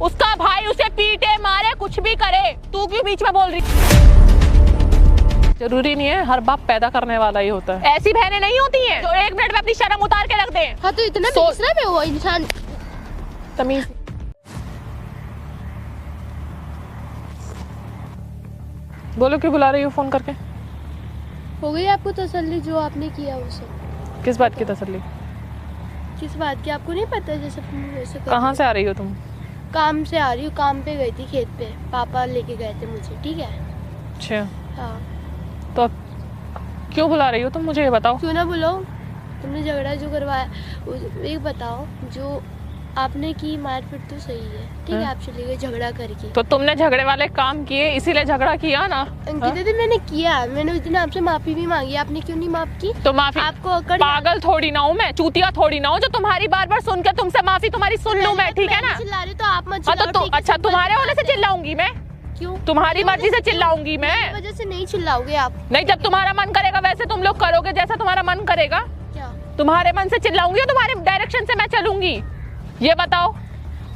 उसका भाई उसे पीटे मारे कुछ भी करे, तू क्यों बीच में बोल रही? जरूरी नहीं है हर बाप पैदा करने वाला ही होता है। ऐसी बहनें नहीं होती हैं जो 1 मिनट में अपनी शर्म उतार के रख दे। हाँ तो इतना बेसरा में वो इंसान। तमीज। बोलो क्यों बुला रही हो फोन करके? हो गई आपको तसल्ली जो आपने किया वो सब? किस बात की तसल्ली? किस बात की आपको नहीं पता? जैसे वैसे कहाँ से आ रही हो तुम? काम से आ रही हूँ, काम पे गई थी खेत पे, पापा लेके गए थे मुझे, ठीक है। अच्छा हाँ तो अब क्यों बुला रही हो तुम, मुझे ये बताओ। क्यों ना बुलाओ, तुमने झगड़ा जो करवाया एक बताओ, जो आपने की मारपीट तो सही है, ठीक है, आप चले गए झगड़ा करके। तो तुमने झगड़े वाले काम किए इसीलिए झगड़ा किया ना? अंकिता दी मैंने किया, मैंने उस दिन आपसे माफी भी मांगी, आपने क्यों नहीं माफ की? तो माफी आपको अकड़ पागल थोड़ी ना हूँ मैं, चूतिया थोड़ी ना हूँ जो तुम्हारी बार बार सुन के तुमसे माफी तुम्हारी सुन लूँ मैं, ठीक है ना? चिल्ला रही तो आप मत हाँ चिल्लाओ, तो ठीक है? अच्छा तुम्हारे होने से चिल्लाऊंगी मैं? क्यों? तुम्हारी मर्जी से चिल्लाऊंगी मैं? मेरी वजह से नहीं चिल्लाओगे आप। नहीं, जब तुम्हारा मन करेगा वैसे तुम लोग करोगे, जैसा तुम्हारा मन करेगा। क्या तुम्हारे मन से चिल्लाऊंगी और तुम्हारे डायरेक्शन से मैं चलूंगी? ये बताओ।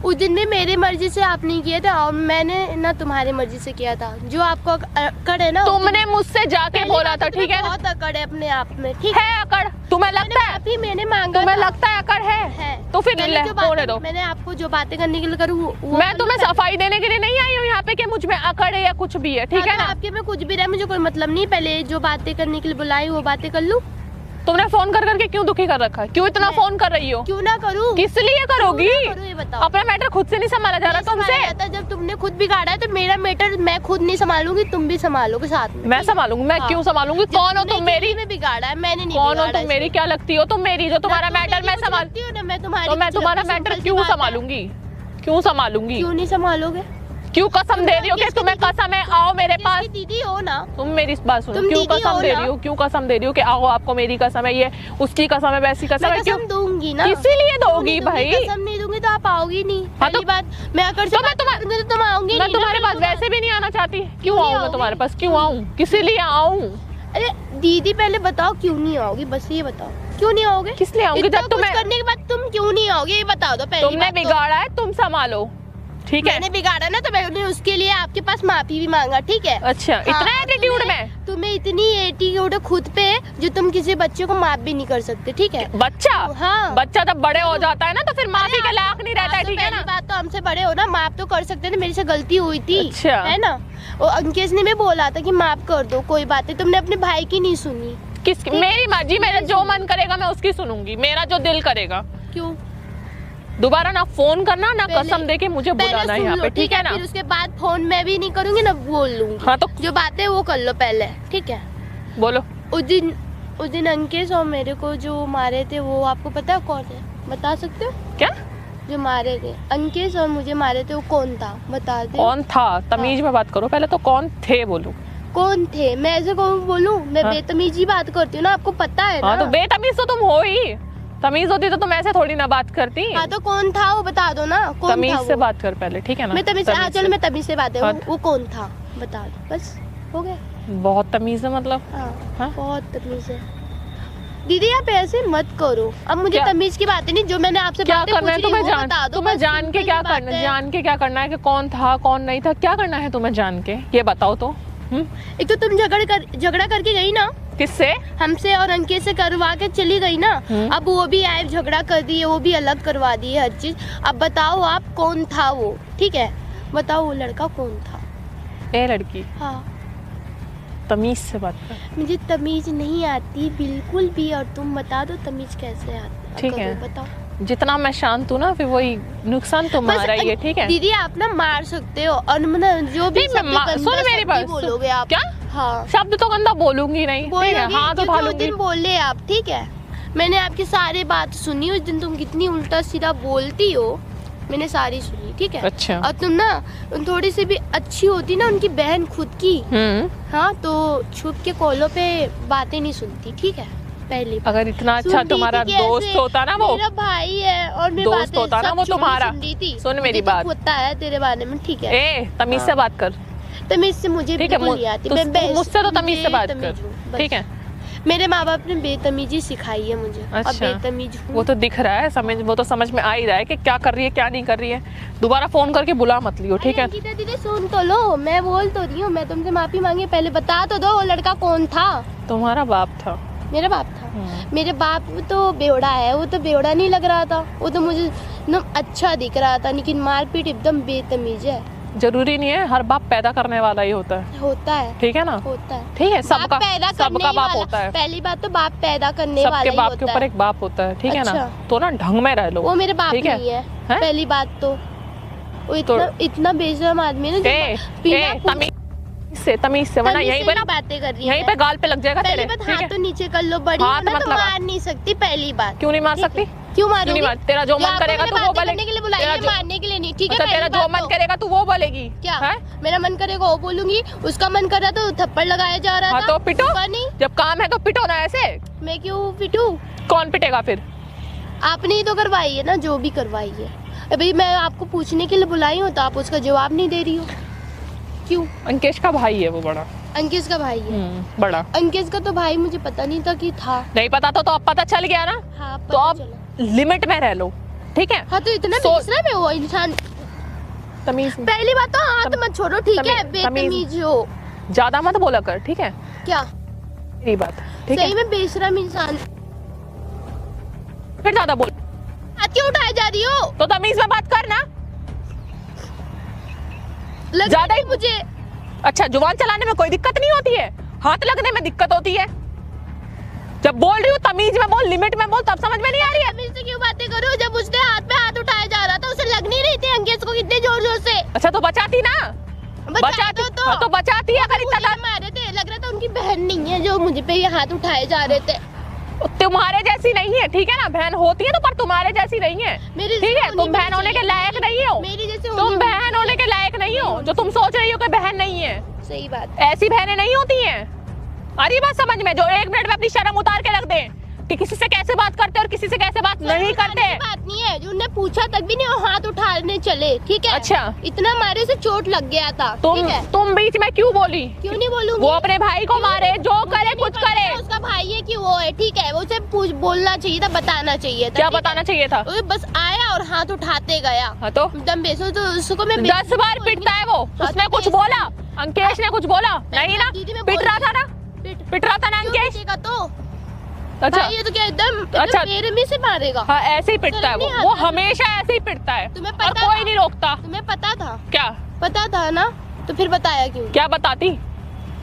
उस दिन भी मेरी मर्जी से आपने किया था और मैंने ना तुम्हारी मर्जी से किया था। जो आपको अकड़ है ना, तुमने मुझसे जाके बोला था, ठीक है? बहुत अकड़ है अपने आप में, ठीक है अकड़? तुम्हें लगता है? अभी मैंने मांगा तुम्हें था। लगता है अकड़ है? तो फिर होने दो। मैंने आपको जो बातें करने के लिए करूँ, मैं तुम्हें सफाई देने के लिए नहीं आई हूँ यहाँ पे कि मुझ में अकड़ है या कुछ भी है, ठीक है ना? आपके में कुछ भी रहा, मुझे कोई मतलब नहीं। पहले जो बातें करने के लिए बुलाई वो बातें कर लूँ। तुमने फोन कर करके क्यों दुखी कर रखा है? क्यों इतना फोन कर रही हो? क्यों ना करूँ? किस लिए करोगी? ये बताओ। अपना मैटर खुद से नहीं संभाला जा रहा तुमसे? जब तुमने खुद बिगाड़ा है तो मेरा मैटर मैं खुद नहीं संभालूंगी, तुम भी संभालोगे साथ में। मैं संभालूंगी? मैं क्यों संभालूंगी? कौन हो तुम मेरी? में बिगाड़ा है मैंने नहीं। कौन हो तुम मेरी? क्या लगती हो तुम मेरी? जो तुम्हारा मैटर मैं संभालती हूँ ना, मैं तुम्हारी। तो मैं तुम्हारा मैटर क्यों संभालूंगी? क्यों संभालूंगी? क्यों नहीं संभालोगे? क्यों कसम दे रही हो कि तुम्हें कसम है आओ मेरे पास? दीदी हो ना तुम मेरी बात सुनो, तुम क्यों दीदी कसम हो दे ना? रही हो? क्यों कसम दे रही हो कि आओ आपको मेरी कसम है, ये उसकी कसम है, वैसी कसम है? मैं क्यों कसम दूंगी ना? इसीलिए दोगी भाई। कसम नहीं दूंगी तो आप आओगी नहीं। हाँ तो- पहली बात मैं अगर तो मैं तुम्हारे तुम आओगी मैं नहीं तुम्हारे ना, पास वैसे भी नहीं आना चाहती। क्यों नहीं आऊँ मैं आओगी? तुम्हारे पास? क्यों आऊँ? किसी लिए आऊँ? अरे दीदी पहले बताओ क्यों नहीं आओगी, बस ये बताओ क्यों नहीं आओगे? किस लिए आऊंगी? इतना जब कुछ तुम्हें करने के बाद तुम क्यों नहीं आओगे ये बता दो पहले। तुमने बिगाड़ा है, तुम संभालो, ठीक है? मैंने बिगाड़ा ना तो मैंने उसके लिए आपके पास माफी भी मांगा, ठीक है? अच्छा इतना एटीट्यूड में? तुम्हें इतनी एटीट्यूड खुद पे जो तुम किसी बच्चे को माफ भी नहीं कर सकते, ठीक है? बच्चा? हाँ। बच्चा जब बड़े हो जाता है ना तो फिर माफी के लायक नहीं रहता है, ठीक है ना? बात तो हमसे बड़े हो ना, माफ तो कर सकते थे, मेरे से गलती हुई थी, अच्छा। है ना? और अंकेश ने भी बोला था कि माफ कर दो, कोई बात नहीं। तुमने अपने भाई की नहीं सुनी। मेरी मर्जी, मेरा जो मन करेगा मैं उसकी सुनूंगी, मेरा जो दिल करेगा। क्यों? दोबारा ना फोन करना ना कसम दे के मुझे बुलाना यहाँ पे, ठीक है ना? फिर उसके बाद फोन मैं भी नहीं करूंगी ना बोल लूंगी। हाँ तो जो बातें वो कर लो पहले, ठीक है? बोलो। उस दिन अंकेश और मेरे को जो मारे थे वो आपको पता है कौन है? बता सकते हो? क्या? जो मारे थे अंकेश और मुझे मारे थे वो कौन था बता दो। कौन था? तमीज में बात करो पहले तो, कौन थे बोलो। कौन थे? मैं ऐसे कौन बोलूं? मैं हाँ। बेतमीजी बात करती हूँ ना, आपको पता है ना? हाँ तो बेतमीज तो तुम हो ही, तमीज होती तो तुम ऐसे थोड़ी ना बात करती। हाँ तो कौन था वो बता दो ना, कौन तमीज था से वो? बात कर पहले, ठीक है ना? मैं तमीज से, हाँ चलो मैं तमीज से बात है। हाँ। वो कौन था बता दो, बस हो गया। बहुत तमीज है मतलब। हाँ, हाँ? बहुत तमीज है। दीदी आप ऐसे मत करो, अब मुझे क्या? तमीज की बातें नहीं, जो मैंने आपसे क्या बातें करना है पूछी तुम्हें? वो जान बता दो, तुम्हें बस जान के सिंपल क्या सी बात करना? है। जान के क्या करना है कि कौन था कौन नहीं था? क्या करना है तुम्हें जान के? ये बताओ तो। एक तो तुम झगड़ा करके गई ना किससे? हमसे, और अंकित से करवा के चली गई ना। अब वो भी आए झगड़ा कर दिए, वो भी अलग करवा दिए हर चीज। अब बताओ आप कौन था वो, ठीक है? बताओ वो लड़का कौन था? ए लड़की, हाँ तमीज से बात कर। मुझे तमीज नहीं आती बिल्कुल भी, और तुम बता दो तमीज कैसे आती? ठीक है। बताओ। जितना मैं शांत हूँ ना फिर वही नुकसान तुम्हारा ही है, ठीक है? दीदी आप ना मार सकते हो और मतलब जो भी नहीं, मैं सुन मेरी बात, बोलोगे आप। क्या? हाँ शब्द तो गंदा बोलूंगी नहीं, ठीक है? हाँ तो उस दिन बोले आप, ठीक है? मैंने आपकी सारी बात सुनी उस दिन, तुम कितनी उल्टा सीधा बोलती हो मैंने सारी सुनी, ठीक है? अच्छा। और तुम ना थोड़ी सी भी अच्छी होती ना उनकी बहन खुद की, हाँ तो छुप के कॉलों पे बातें नहीं सुनती, ठीक है? पहली अगर इतना अच्छा तुम्हारा दोस्त होता ना, वो मेरा भाई है और मेरी दोस्त होता ना वो तुम्हारा, सुन मेरी बात, होता है तेरे बारे में, ठीक है? ए तमीज से बात कर, तमीज से मुझे ठीक है? बिल्कुल नहीं आती। मुझसे तो तमीज से बात कर, ठीक है? मेरे माँ बाप ने बेतमीजी सिखाई है मुझे। और अच्छा। बेतमीज हूँ। वो तो दिख रहा है, वो तो समझ में आ ही रहा है कि क्या कर रही है क्या नहीं कर रही है। दोबारा फोन करके बुला मत लियो, ठीक है? अंकिता दीदी सुन तो लो, मैं बोल तो रही हूँ, मैं तुमसे माफी मांगी, पहले बता तो दो वो लड़का कौन था। तुम्हारा बाप था। मेरा बाप था। मेरे बाप तो बेवड़ा है, वो तो बेवड़ा नहीं लग रहा था, वो तो मुझे एकदम अच्छा दिख रहा था, लेकिन मारपीट एकदम बेतमीज है। जरूरी नहीं है हर बाप पैदा करने वाला ही होता है, ठीक है ना? होता है, ठीक है, सबका सबका बाप होता है। पहली बात तो बाप पैदा करने वाला सबके ही बाप होता के ऊपर है। एक बाप होता है, ठीक है ना? अच्छा। तो ना ढंग में रह लो। वो मेरे बाप ठीक है? नहीं है, हैं? पहली बात तो वो इतना बेशरम आदमी है ना, जो तमीज से वरना यहीं पे ना बातें कर रही यहीं पे गाल पे लग जाएगा पहली तेरे, बात ठीक हाथ है? तो नीचे कर लो, बड़ी हाथ हो ना मत तो लगा। मार नहीं सकती, पहली बात। क्यों नहीं मार सकती? क्यों मारूंगी? तेरा जो मन करेगा तो वो बोलेगी। करने के लिए बुलाई है, मारने के लिए नहीं, ठीक है? अच्छा, तेरा पहली जो बात मन तो। करेगा तू वो बोलेगी क्या है? मेरा मन करेगा वो बोलूंगी, उसका मन कर रहा तो थप्पड़ लगाया जा रहा हाँ था। तो पिटो, उसका नहीं। जब काम है तो पिटो ना ऐसे। मैं क्यों पिटूं? कौन पिटेगा फिर? आपने ही तो करवाई है ना, जो भी करवाई है। अभी मैं आपको पूछने के लिए बुलाई हूँ तो आप उसका जवाब नहीं दे रही हो, क्यों? अंकेश का भाई है वो बड़ा। अंकित का भाई है? बड़ा। अंकित का तो भाई मुझे पता नहीं था कि था। नहीं पता तो अब पता चल गया ना? हाँ, तो पता अब चला। लिमिट में रह लो, ठीक है? हाँ तो इतना बेशरम है वो इंसान। तमीज पहली बात तो हाथ मत छोड़ो, ठीक है? बेतमीज हो, ज्यादा मत बोला कर, ठीक है? क्या मेरी बात, ठीक है? सही में बेशरम इंसान। फिर ज्यादा बोल, हाथ क्यों उठाए जा रही हो? तो तमीज में बात कर ना। ज्यादा ही मुझे। अच्छा, जुबान चलाने में कोई दिक्कत नहीं होती है, हाथ लगने में दिक्कत होती है। जब बोल रही हूँ तमीज में बोल, लिमिट में बोल, तब समझ में नहीं आ रही है? तमीज से क्यों बातें करो? जब उसने हाथ पे हाथ उठाया जा रहा था, उसे लग नहीं रही थी अंकित को कितने जोर जोर से? अच्छा तो बचाती ना, बचाती तो हाँ, तो बचाती है अगर इतना मारे थे, लग रहा था उनकी बहन नहीं है जो मुझे पे ये हाथ उठाए जा रहे थे। तुम्हारे जैसी नहीं है, ठीक है ना? बहन होती है तो पर तुम्हारे जैसी नहीं है, ठीक है? तुम बहन होने के लायक नहीं हो, मेरी जैसे तुम बहन होने के लायक नहीं हो, जो तुम सोच रही हो कि बहन नहीं है। सही बात। ऐसी बहनें नहीं होती हैं। अरे बात समझ में, जो 1 मिनट में अपनी शर्म उतार के रख दे कि किसी से कैसे बात करते और किसी से कैसे बात नहीं करते। बात नहीं है, जो उन्हें पूछा तक भी नहीं वो हाथ उठाने चले, ठीक है? अच्छा, इतना मारे से चोट लग गया था, ठीक है? तुम बीच में क्यों बोली? क्यों नहीं बोलूंगी? वो अपने भाई को मारे, जो करे कुछ करे, उसका भाई है कि वो है, ठीक है? वो उसे बोलना चाहिए था, बताना चाहिए था। क्या बताना चाहिए था? वो बस आया और हाथ उठाते गया। हाँ तो एकदम बेसो, तो उसको मैं 10 बार पिटता है वो। उसने कुछ बोला? अंकेश ने कुछ बोला? नहीं ना? पिट रहा था ना? पिट रहा था ना अंकेश? तो अच्छा, ये तो क्या एकदम अच्छा, बेरहमी से मारेगा? हाँ ऐसे ही पिटता है वो हमेशा ऐसे ही पिटता है, तुम्हें और पता कोई था? नहीं रोकता। तुम्हें पता था? क्या पता था ना, तो फिर बताया क्यों? क्या बताती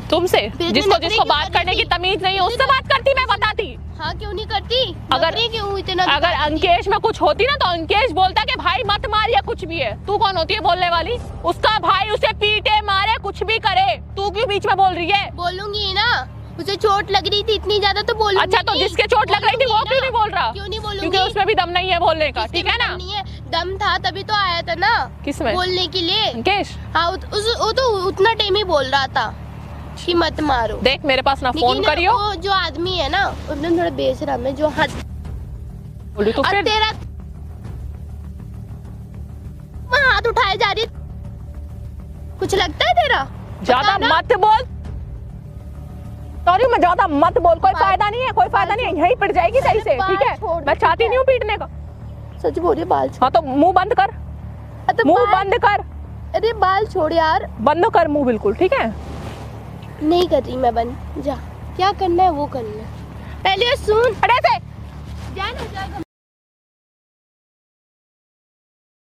तुमसे? फिर जिसको नखरे जिसको क्यों बात कर करने रही की तमीज नहीं है उससे बात करती, मैं बताती। हाँ क्यों नहीं करती? अगर नखरे क्यों इतना? अगर अंकेश में कुछ होती ना तो अंकेश बोलता कि भाई मत मार या कुछ भी है। तू कौन होती है बोलने वाली? उसका भाई उसे पीटे मारे कुछ भी करे, तू क्यों बीच में बोल रही है? बोलूंगी ना, उसे चोट लग रही थी इतनी ज्यादा तो बोलूंगी। अच्छा, तो जिसके चोट लग रही थी वो क्यों नहीं बोल रहा? क्यों नहीं बोलूंगी? क्योंकि उसमें भी दम नहीं है बोलने का, ठीक है ना? नहीं है, दम था तभी तो आया था ना। किसमें? बोलने के लिए। अंकेश? हाँ वो तो उतना टाइम ही बोल रहा था कि मत मारो। देख मेरे पास ना फोन करियो। वो जो आदमी है ना एकदम थोड़ा बेशरम है, जो हाथ बोली तो फिर तेरा हाथ उठाए जा रही, कुछ लगता है तेरा? ज्यादा मत बोल, सॉरी मैं ज्यादा मत बोल, कोई फायदा नहीं है, कोई फायदा नहीं है, यहीं पिट जाएगी सही से, ठीक है? मैं चाहती नहीं हूँ पीटने का। सच बोल रही बाल। हाँ तो मुंह बंद कर, मुंह बंद कर। अरे बाल छोड़ यार, बंद कर मुंह बिल्कुल, ठीक है? नहीं कर रही मैं बंद, जा क्या करना है वो करना है, पहले सुन। अरे से जा ना, जा।